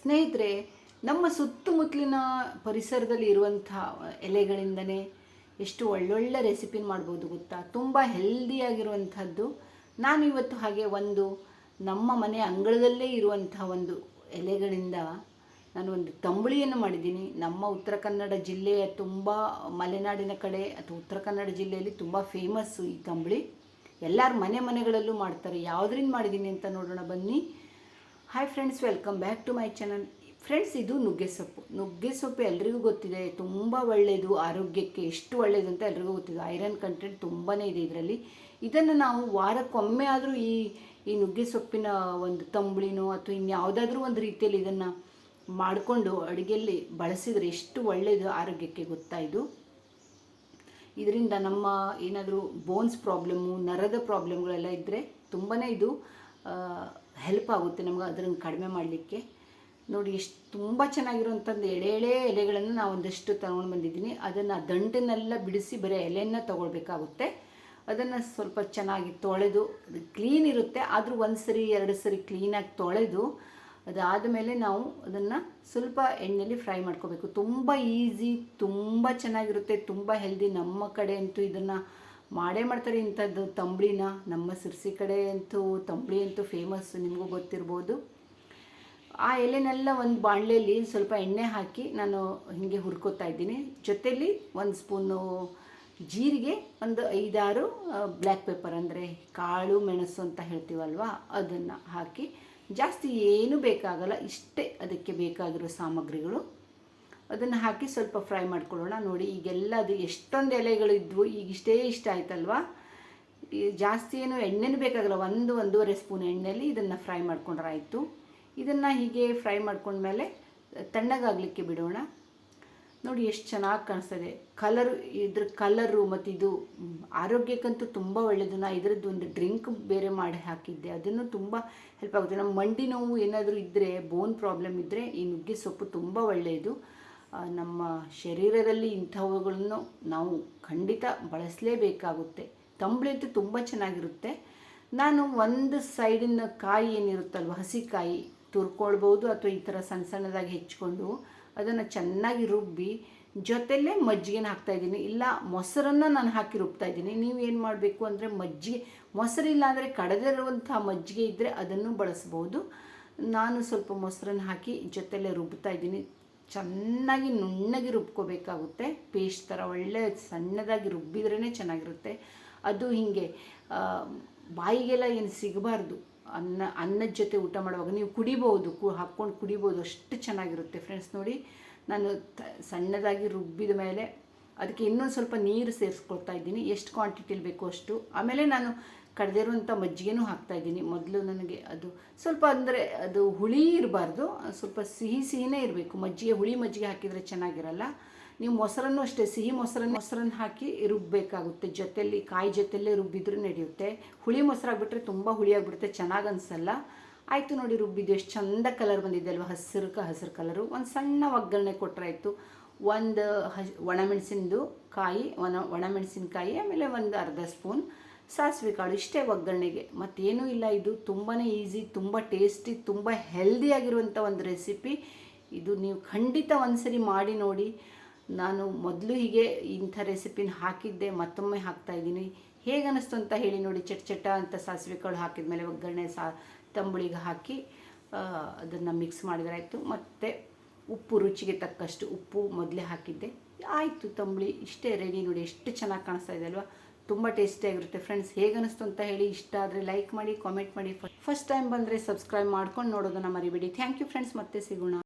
ಸ್ನೇಹಿತರೆ, ನಮ್ಮ ಸುತ್ತಮುತ್ತಲಿನ ಪರಿಸರದಲ್ಲಿ ಇರುವಂಥ ಎಲೆಗಳಿಂದನೇ ಎಷ್ಟು ಒಳ್ಳೊಳ್ಳೆ ರೆಸಿಪಿನ ಮಾಡ್ಬೋದು ಗೊತ್ತಾ. ತುಂಬ ಹೆಲ್ದಿಯಾಗಿರುವಂಥದ್ದು. ನಾನು ಇವತ್ತು ಹಾಗೆ ಒಂದು ನಮ್ಮ ಮನೆ ಅಂಗಳದಲ್ಲೇ ಇರುವಂಥ ಒಂದು ಎಲೆಗಳಿಂದ ನಾನು ಒಂದು ತಂಬುಳಿಯನ್ನು ಮಾಡಿದ್ದೀನಿ. ನಮ್ಮ ಉತ್ತರ ಕನ್ನಡ ಜಿಲ್ಲೆಯ ತುಂಬ ಮಲೆನಾಡಿನ ಕಡೆ ಅಥವಾ ಉತ್ತರ ಕನ್ನಡ ಜಿಲ್ಲೆಯಲ್ಲಿ ತುಂಬ ಫೇಮಸ್ಸು ಈ ತಂಬುಳಿ. ಎಲ್ಲರ ಮನೆಗಳಲ್ಲೂ ಮಾಡ್ತಾರೆ. ಯಾವುದರಿಂದ ಮಾಡಿದ್ದೀನಿ ಅಂತ ನೋಡೋಣ ಬನ್ನಿ. Hi friends, welcome back to my channel. Friends, ಇದು ನುಗ್ಗೆ ಸೊಪ್ಪು ಎಲ್ರಿಗೂ ಗೊತ್ತಿದೆ. ತುಂಬ ಒಳ್ಳೆಯದು ಆರೋಗ್ಯಕ್ಕೆ. ಎಷ್ಟು ಒಳ್ಳೆಯದು ಅಂತ ಎಲ್ರಿಗೂ ಗೊತ್ತಿದೆ. ಐರನ್ ಕಂಟೆಂಟ್ ತುಂಬಾ ಇದೆ ಇದರಲ್ಲಿ. ಇದನ್ನು ನಾವು ವಾರಕ್ಕೊಮ್ಮೆ ಆದರೂ ಈ ನುಗ್ಗೆ ಸೊಪ್ಪಿನ ಒಂದು ತಂಬುಳಿನೋ ಅಥವಾ ಇನ್ಯಾವುದಾದ್ರೂ ಒಂದು ರೀತಿಯಲ್ಲಿ ಇದನ್ನು ಮಾಡಿಕೊಂಡು ಅಡುಗೆಯಲ್ಲಿ ಬಳಸಿದರೆ ಎಷ್ಟು ಒಳ್ಳೆಯದು ಆರೋಗ್ಯಕ್ಕೆ ಗೊತ್ತಾ. ಇದರಿಂದ ನಮ್ಮ ಏನಾದರೂ ಬೋನ್ಸ್ ಪ್ರಾಬ್ಲಮ್ಮು, ನರದ ಪ್ರಾಬ್ಲಮ್ಗಳೆಲ್ಲ ಇದ್ದರೆ ತುಂಬಾ ಇದು ಹೆಲ್ಪ್ ಆಗುತ್ತೆ ನಮ್ಗೆ ಅದನ್ನು ಕಡಿಮೆ ಮಾಡಲಿಕ್ಕೆ. ನೋಡಿ, ಎಷ್ಟು ತುಂಬ ಚೆನ್ನಾಗಿರುವಂಥದ್ದು ಎಳೆ ಎಲೆಗಳನ್ನು ನಾವು ಒಂದಷ್ಟು ತಗೊಂಡು ಬಂದಿದ್ದೀನಿ. ಅದನ್ನು ದಂಟನ್ನೆಲ್ಲ ಬಿಡಿಸಿ ಬರೀ ಎಲೆಯನ್ನು ತೊಗೊಳ್ಬೇಕಾಗುತ್ತೆ. ಅದನ್ನು ಸ್ವಲ್ಪ ಚೆನ್ನಾಗಿ ತೊಳೆದು, ಕ್ಲೀನ್ ಇರುತ್ತೆ ಆದರೂ ಒಂದು ಸರಿ ಎರಡು ಸರಿ ಕ್ಲೀನಾಗಿ ತೊಳೆದು ಅದಾದ ಮೇಲೆ ನಾವು ಅದನ್ನು ಸ್ವಲ್ಪ ಎಣ್ಣೆಯಲ್ಲಿ ಫ್ರೈ ಮಾಡ್ಕೋಬೇಕು. ತುಂಬ ಈಸಿ, ತುಂಬ ಚೆನ್ನಾಗಿರುತ್ತೆ, ತುಂಬ ಹೆಲ್ದಿ. ನಮ್ಮ ಕಡೆ ಅಂತೂ ಇದನ್ನು ಮಾಡೇ ಮಾಡ್ತಾರೆ ಇಂಥದ್ದು ತಂಬುಳಿನ. ನಮ್ಮ ಸಿರ್ಸಿ ಕಡೆ ಅಂತೂ ತಂಬುಳಿ ಅಂತೂ ಫೇಮಸ್, ನಿಮಗೂ ಗೊತ್ತಿರ್ಬೋದು. ಆ ಎಲೆನೆಲ್ಲ ಒಂದು ಬಾಣಲೆಯಲ್ಲಿ ಸ್ವಲ್ಪ ಎಣ್ಣೆ ಹಾಕಿ ನಾನು ಹೀಗೆ ಹುರ್ಕೋತಾ ಇದ್ದೀನಿ. ಜೊತೆಯಲ್ಲಿ ಒಂದು ಸ್ಪೂನು ಜೀರಿಗೆ, ಒಂದು 5-6 ಬ್ಲ್ಯಾಕ್ ಪೆಪ್ಪರ್ ಅಂದರೆ ಕಾಳು ಮೆಣಸು ಅಂತ ಹೇಳ್ತೀವಲ್ವ, ಅದನ್ನು ಹಾಕಿ, ಜಾಸ್ತಿ ಏನೂ ಬೇಕಾಗಲ್ಲ, ಇಷ್ಟೇ ಅದಕ್ಕೆ ಬೇಕಾಗಿರೋ ಸಾಮಗ್ರಿಗಳು. ಅದನ್ನು ಹಾಕಿ ಸ್ವಲ್ಪ ಫ್ರೈ ಮಾಡ್ಕೊಳ್ಳೋಣ. ನೋಡಿ, ಈಗೆಲ್ಲ ಅದು ಎಷ್ಟೊಂದು ಎಲೆಗಳಿದ್ವು, ಈಗ ಇಷ್ಟ ಆಯ್ತಲ್ವ. ಜಾಸ್ತಿ ಏನು ಎಣ್ಣೆನೂ ಬೇಕಾಗಲ್ಲ, 1-1.5 ಸ್ಪೂನ್ ಎಣ್ಣೆಯಲ್ಲಿ ಇದನ್ನು ಫ್ರೈ ಮಾಡ್ಕೊಂಡ್ರೆ ಆಯಿತು. ಇದನ್ನು ಹೀಗೆ ಫ್ರೈ ಮಾಡ್ಕೊಂಡ್ಮೇಲೆ ತಣ್ಣಗಾಗಲಿಕ್ಕೆ ಬಿಡೋಣ. ನೋಡಿ ಎಷ್ಟು ಚೆನ್ನಾಗಿ ಕಾಣಿಸ್ತದೆ ಇದ್ರ ಕಲರು, ಮತ್ತು ಇದು ಆರೋಗ್ಯಕ್ಕಂತೂ ತುಂಬ ಒಳ್ಳೆಯದು. ನಾನು ಇದರದ್ದು ಒಂದು ಡ್ರಿಂಕ್ ಬೇರೆ ಮಾಡಿ ಹಾಕಿದ್ದೆ, ಅದನ್ನು ತುಂಬ ಹೆಲ್ಪ್ ಆಗುತ್ತೆ. ನಮ್ಮ ಮಂಡಿ ನೋವು ಏನಾದರೂ ಇದ್ದರೆ, ಬೋನ್ ಪ್ರಾಬ್ಲಮ್ ಇದ್ದರೆ ಈ ನುಗ್ಗೆ ಸೊಪ್ಪು ತುಂಬ ಒಳ್ಳೆಯದು. ನಮ್ಮ ಶರೀರದಲ್ಲಿ ಇಂಥವುಗಳನ್ನು ನಾವು ಖಂಡಿತ ಬಳಸಲೇಬೇಕಾಗುತ್ತೆ. ತಂಬುಳಿ ಅಂತೂ ತುಂಬ ಚೆನ್ನಾಗಿರುತ್ತೆ. ನಾನು ಒಂದು ಸೈಡಿನ ಕಾಯಿ ಏನಿರುತ್ತಲ್ವ, ಹಸಿಕಾಯಿ ತುರ್ಕೊಳ್ಬೋದು ಅಥವಾ ಈ ಥರ ಸಣ್ಣದಾಗಿ ಹೆಚ್ಕೊಂಡು ಅದನ್ನು ಚೆನ್ನಾಗಿ ರುಬ್ಬಿ ಜೊತೆಯಲ್ಲೇ ಮಜ್ಜಿಗೆನ ಹಾಕ್ತಾಯಿದ್ದೀನಿ. ಇಲ್ಲ ಮೊಸರನ್ನು ನಾನು ಹಾಕಿ ರುಬ್ತಾಯಿದ್ದೀನಿ. ನೀವು ಏನು ಮಾಡಬೇಕು ಅಂದರೆ ಮೊಸರಿಲ್ಲ ಅಂದರೆ ಕಡೆದಿರುವಂಥ ಮಜ್ಜಿಗೆ ಇದ್ದರೆ ಅದನ್ನು ಬಳಸ್ಬೋದು. ನಾನು ಸ್ವಲ್ಪ ಮೊಸರನ್ನು ಹಾಕಿ ಜೊತೆಯಲ್ಲೇ ರುಬ್ತಾಯಿದ್ದೀನಿ. ಚೆನ್ನಾಗಿ ನುಣ್ಣಗೆ ರುಬ್ಕೋಬೇಕಾಗುತ್ತೆ. ಪೇಸ್ಟ್ ಥರ ಒಳ್ಳೆ ಸಣ್ಣದಾಗಿ ರುಬ್ಬಿದ್ರೇ ಚೆನ್ನಾಗಿರುತ್ತೆ. ಅದು ಹೀಗೆ ಬಾಯಿಗೆಲ್ಲ ಏನು ಸಿಗಬಾರ್ದು. ಅನ್ನದ ಜೊತೆ ಊಟ ಮಾಡುವಾಗ ನೀವು ಕುಡಿಬೋದು, ಹಾಕ್ಕೊಂಡು ಕುಡಿಬೋದು, ಅಷ್ಟು ಚೆನ್ನಾಗಿರುತ್ತೆ ಫ್ರೆಂಡ್ಸ್. ನೋಡಿ, ನಾನು ಸಣ್ಣದಾಗಿ ರುಬ್ಬಿದ ಮೇಲೆ ಅದಕ್ಕೆ ಇನ್ನೊಂದು ಸ್ವಲ್ಪ ನೀರು ಸೇರಿಸ್ಕೊಳ್ತಾ ಇದ್ದೀನಿ, ಎಷ್ಟು ಕ್ವಾಂಟಿಟಿಲಿ ಬೇಕೋ ಅಷ್ಟು. ಆಮೇಲೆ ನಾನು ಕಡೆದಿರುವಂಥ ಮಜ್ಜಿಗೆನೂ ಹಾಕ್ತಾಯಿದ್ದೀನಿ. ಮೊದಲು ನನಗೆ ಅದು ಸ್ವಲ್ಪ ಅಂದರೆ ಅದು ಹುಳಿ ಇರಬಾರ್ದು, ಸ್ವಲ್ಪ ಸಿಹಿನೇ ಇರಬೇಕು. ಹುಳಿ ಮಜ್ಜಿಗೆ ಹಾಕಿದರೆ ಚೆನ್ನಾಗಿರಲ್ಲ. ನೀವು ಮೊಸರನ್ನು ಅಷ್ಟೇ, ಸಿಹಿ ಮೊಸರನ್ನು ಹಾಕಿ ರುಬ್ಬಬೇಕಾಗುತ್ತೆ. ಜೊತೆಯಲ್ಲಿ ಕಾಯಿ ಜೊತೆಯಲ್ಲೇ ರುಬ್ಬಿದ್ರೂ ನಡೆಯುತ್ತೆ. ಹುಳಿ ಮೊಸರು ಆಗಿಬಿಟ್ರೆ ತುಂಬ ಹುಳಿ ಆಗಿಬಿಡುತ್ತೆ, ಚೆನ್ನಾಗಿ ಅನಿಸಲ್ಲ. ಆಯಿತು ನೋಡಿ, ರುಬ್ಬಿದ್ದು ಎಷ್ಟು ಚಂದ ಕಲರ್ ಬಂದಿದೆ ಅಲ್ವ, ಹಸಿರು ಕಲರು. ಒಂದು ಸಣ್ಣ ಒಗ್ಗರಣೆ ಕೊಟ್ಟರೆ ಆಯಿತು. ಒಂದು ಒಣಮೆಣಸಿನದು ಕಾಯಿ, ಒಣಮೆಣಸಿನಕಾಯಿ, ಆಮೇಲೆ ಒಂದು ಅರ್ಧ ಸ್ಪೂನ್ ಸಾಸಿವೆ ಕಾಳು, ಇಷ್ಟೇ ಒಗ್ಗರಣೆಗೆ. ಮತ್ತೇನೂ ಇಲ್ಲ. ಇದು ತುಂಬಾ ಈಸಿ, ತುಂಬ ಟೇಸ್ಟಿ, ತುಂಬ ಹೆಲ್ದಿಯಾಗಿರುವಂಥ ಒಂದು ರೆಸಿಪಿ ಇದು. ನೀವು ಖಂಡಿತ ಒಂದು ಸರಿ ಮಾಡಿ ನೋಡಿ. ನಾನು ಮೊದಲು ಹೀಗೆ ಇಂಥ ರೆಸಿಪಿನ ಹಾಕಿದ್ದೆ, ಮತ್ತೊಮ್ಮೆ ಹಾಕ್ತಾಯಿದ್ದೀನಿ. ಹೇಗೆ ಅನ್ನಿಸ್ತು ಅಂತ ಹೇಳಿ ನೋಡಿ. ಚಟ ಅಂತ ಸಾಸಿವೆ ಕಾಳು ಹಾಕಿದ ಮೇಲೆ ಒಗ್ಗರಣೆ ತಂಬುಳಿಗೆ ಹಾಕಿ ಅದನ್ನು ಮಿಕ್ಸ್ ಮಾಡಿದ್ರಾಯಿತು. ಮತ್ತು ಉಪ್ಪು ರುಚಿಗೆ ತಕ್ಕಷ್ಟು ಉಪ್ಪು ಮೊದಲೇ ಹಾಕಿದ್ದೆ. ಆಯಿತು, ತಂಬುಳಿ ಇಷ್ಟೇ ರೆಡಿ. ನೋಡಿ ಎಷ್ಟು ಚೆನ್ನಾಗಿ ಕಾಣಿಸ್ತಾ ಇದೆ ಅಲ್ವಾ, ತುಂಬ ಟೇಸ್ಟಿಯಾಗಿರುತ್ತೆ ಫ್ರೆಂಡ್ಸ್. ಹೇಗೆ ಅನ್ನಿಸ್ತು ಅಂತ ಹೇಳಿ. ಇಷ್ಟ ಆದರೆ ಲೈಕ್ ಮಾಡಿ, ಕಾಮೆಂಟ್ ಮಾಡಿ. ಫಸ್ಟ್ ಟೈಮ್ ಬಂದರೆ ಸಬ್ಸ್ಕ್ರೈಬ್ ಮಾಡ್ಕೊಂಡು ನೋಡೋದನ್ನು ಮರಿಬೇಡಿ. ಥ್ಯಾಂಕ್ ಯು ಫ್ರೆಂಡ್ಸ್, ಮತ್ತೆ ಸಿಗೋಣ.